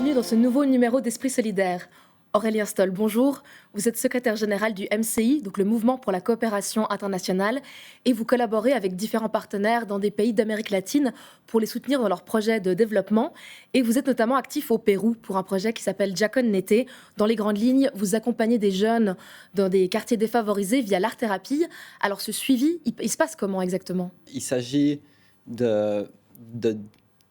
bienvenue dans ce nouveau numéro d'Esprit solidaire. Aurélien Stoll, bonjour. Vous êtes secrétaire général du MCI, donc le Mouvement pour la coopération internationale, et vous collaborez avec différents partenaires dans des pays d'Amérique latine pour les soutenir dans leurs projets de développement. Et vous êtes notamment actif au Pérou pour un projet qui s'appelle Jacon Nete. Dans les grandes lignes, vous accompagnez des jeunes dans des quartiers défavorisés via l'art-thérapie. Alors ce suivi, il se passe comment exactement ? Il s'agit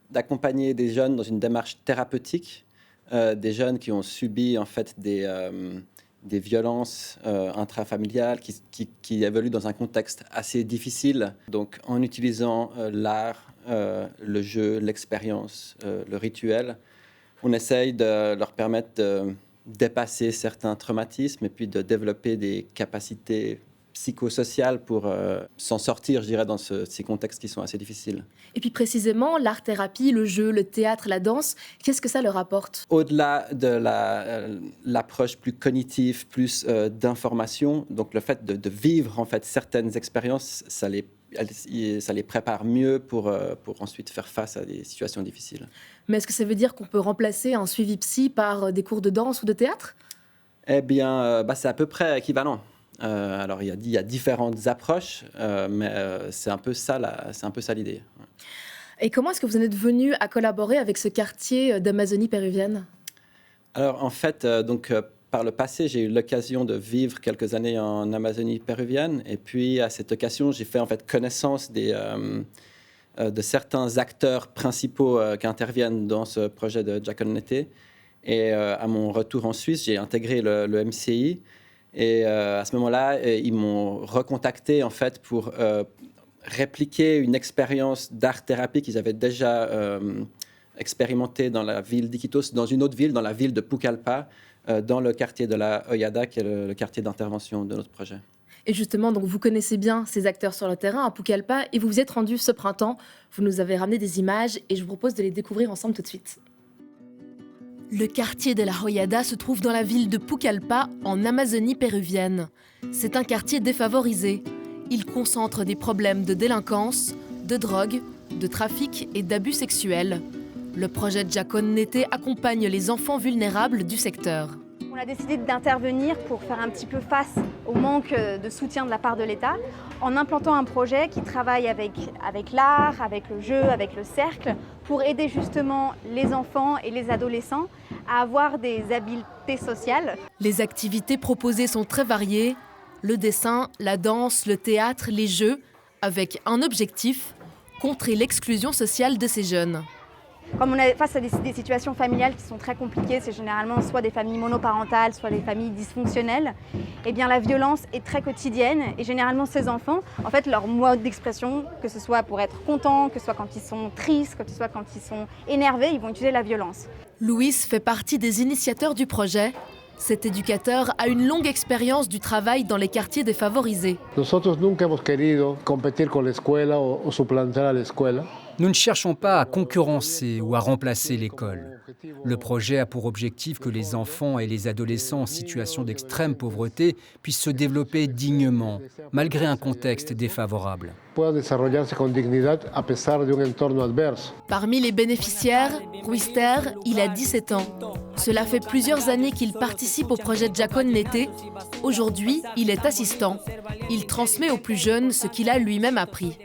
d'accompagner des jeunes dans une démarche thérapeutique, des jeunes qui ont subi en fait des violences intrafamiliales qui évoluent dans un contexte assez difficile. Donc en utilisant l'art, le jeu, l'expérience, le rituel, on essaye de leur permettre de dépasser certains traumatismes et puis de développer des capacités psychosocial pour s'en sortir, je dirais, dans ces contextes qui sont assez difficiles. Et puis précisément, l'art-thérapie, le jeu, le théâtre, la danse, qu'est-ce que ça leur apporte ? Au-delà de l'approche plus cognitive, plus d'information, donc le fait de vivre en fait certaines expériences, ça les prépare mieux pour ensuite faire face à des situations difficiles. Mais est-ce que ça veut dire qu'on peut remplacer un suivi psy par des cours de danse ou de théâtre ? Eh bien, c'est à peu près équivalent. Alors, il y a différentes approches, mais c'est un peu ça l'idée. Et comment est-ce que vous en êtes venu à collaborer avec ce quartier d'Amazonie péruvienne ? Alors, en fait, par le passé, j'ai eu l'occasion de vivre quelques années en Amazonie péruvienne. Et puis, à cette occasion, j'ai fait en fait connaissance de certains acteurs principaux qui interviennent dans ce projet de Jacon Nete. Et à mon retour en Suisse, j'ai intégré le MCI. Et à ce moment-là, ils m'ont recontacté en fait pour répliquer une expérience d'art-thérapie qu'ils avaient déjà expérimentée dans la ville d'Iquitos, dans une autre ville, dans la ville de Pucallpa, dans le quartier de la Hoyada, qui est le quartier d'intervention de notre projet. Et justement, donc vous connaissez bien ces acteurs sur le terrain à Pucallpa et vous vous êtes rendu ce printemps. Vous nous avez ramené des images et je vous propose de les découvrir ensemble tout de suite. Le quartier de la Hoyada se trouve dans la ville de Pucallpa, en Amazonie péruvienne. C'est un quartier défavorisé. Il concentre des problèmes de délinquance, de drogue, de trafic et d'abus sexuels. Le projet Jacon Nete accompagne les enfants vulnérables du secteur. On a décidé d'intervenir pour faire un petit peu face au manque de soutien de la part de l'État en implantant un projet qui travaille avec l'art, avec le jeu, avec le cercle pour aider justement les enfants et les adolescents à avoir des habiletés sociales. Les activités proposées sont très variées. Le dessin, la danse, le théâtre, les jeux, avec un objectif, contrer l'exclusion sociale de ces jeunes. Comme on est face à des situations familiales qui sont très compliquées, c'est généralement soit des familles monoparentales, soit des familles dysfonctionnelles, eh bien la violence est très quotidienne et généralement ces enfants, en fait leur mode d'expression, que ce soit pour être contents, que ce soit quand ils sont tristes, que ce soit quand ils sont énervés, ils vont utiliser la violence. Luis fait partie des initiateurs du projet. Cet éducateur a une longue expérience du travail dans les quartiers défavorisés. Nosotros nunca hemos querido competir con la escuela o suplantar a la escuela. Nous ne cherchons pas à concurrencer ou à remplacer l'école. Le projet a pour objectif que les enfants et les adolescents en situation d'extrême pauvreté puissent se développer dignement, malgré un contexte défavorable. Parmi les bénéficiaires, Ruister, il a 17 ans. Cela fait plusieurs années qu'il participe au projet Jacon Nete. Aujourd'hui, il est assistant. Il transmet aux plus jeunes ce qu'il a lui-même appris.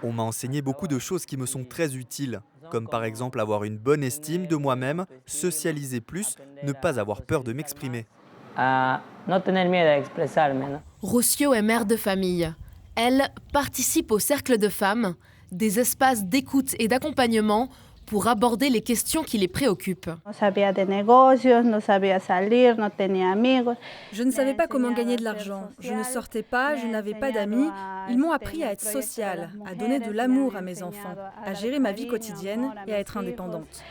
On m'a enseigné beaucoup de choses qui me sont très utiles, comme par exemple avoir une bonne estime de moi-même, socialiser plus, ne pas avoir peur de m'exprimer. Rocio est mère de famille. Elle participe au cercle de femmes, des espaces d'écoute et d'accompagnement pour aborder les questions qui les préoccupent. Je ne savais pas comment gagner de l'argent. Je ne sortais pas, je n'avais pas d'amis. Ils m'ont appris à être sociale, à donner de l'amour à mes enfants, à gérer ma vie quotidienne et à être indépendante.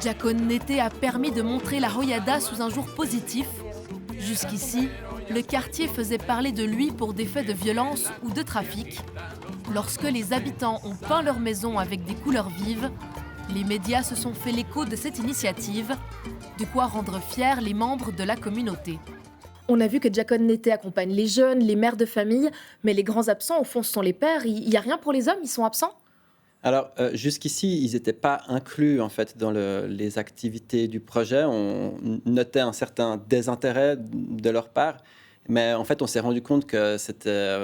Jacon Nete a permis de montrer la Hoyada sous un jour positif. Jusqu'ici, le quartier faisait parler de lui pour des faits de violence ou de trafic. Lorsque les habitants ont peint leur maison avec des couleurs vives, les médias se sont fait l'écho de cette initiative, de quoi rendre fiers les membres de la communauté. On a vu que Jacon Nété accompagne les jeunes, les mères de famille, mais les grands absents, au fond, ce sont les pères. Il n'y a rien pour les hommes, ils sont absents? Alors, jusqu'ici, ils n'étaient pas inclus en fait dans les activités du projet. On notait un certain désintérêt de leur part, mais en fait, on s'est rendu compte que c'était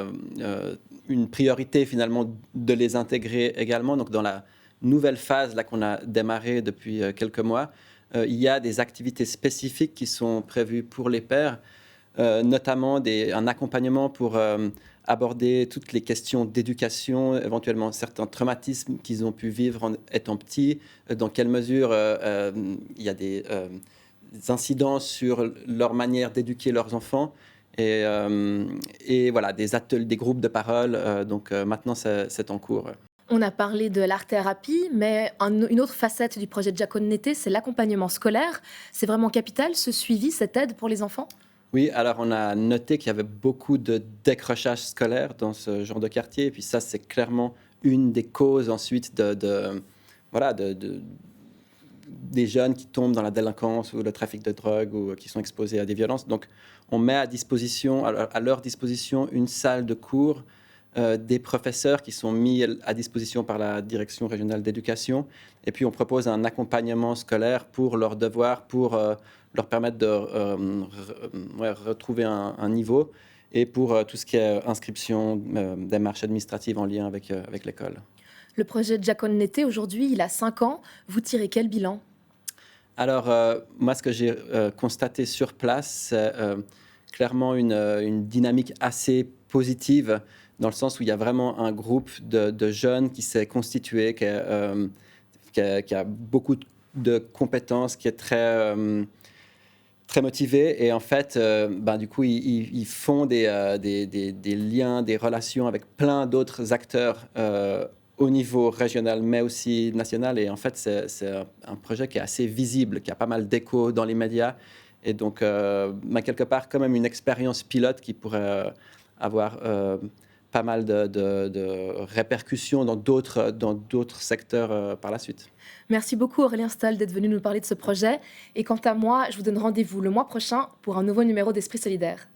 une priorité finalement de les intégrer également. Donc, dans la nouvelle phase là qu'on a démarré depuis quelques mois, il y a des activités spécifiques qui sont prévues pour les pères, notamment un accompagnement pour aborder toutes les questions d'éducation, éventuellement certains traumatismes qu'ils ont pu vivre en étant petits, dans quelle mesure il y a des incidences sur leur manière d'éduquer leurs enfants, et voilà, des ateliers, des groupes de parole. Donc maintenant, c'est en cours. On a parlé de l'art-thérapie, mais une autre facette du projet de Jacon Nété, c'est l'accompagnement scolaire. C'est vraiment capital, ce suivi, cette aide pour les enfants? Oui, alors on a noté qu'il y avait beaucoup de décrochage scolaire dans ce genre de quartier. Et puis ça, c'est clairement une des causes ensuite des jeunes qui tombent dans la délinquance ou le trafic de drogue ou qui sont exposés à des violences. Donc on met à leur disposition une salle de cours, des professeurs qui sont mis à disposition par la direction régionale d'éducation. Et puis on propose un accompagnement scolaire pour leurs devoirs, pour leur permettre de retrouver un niveau, et pour tout ce qui est inscription, démarches administratives en lien avec l'école. Le projet de Jacon Nété, aujourd'hui, il a 5 ans. Vous tirez quel bilan? Alors, moi, ce que j'ai constaté sur place, c'est clairement une dynamique assez positive, dans le sens où il y a vraiment un groupe de jeunes qui s'est constitué, qui a beaucoup de compétences, qui est très motivés, et en fait, du coup, ils font des liens, des relations avec plein d'autres acteurs au niveau régional, mais aussi national. Et en fait, c'est un projet qui est assez visible, qui a pas mal d'écho dans les médias, et donc, quelque part, quand même une expérience pilote qui pourrait avoir pas mal de répercussions dans d'autres secteurs par la suite. Merci beaucoup Aurélien Stahl d'être venu nous parler de ce projet. Et quant à moi, je vous donne rendez-vous le mois prochain pour un nouveau numéro d'Esprit Solidaire.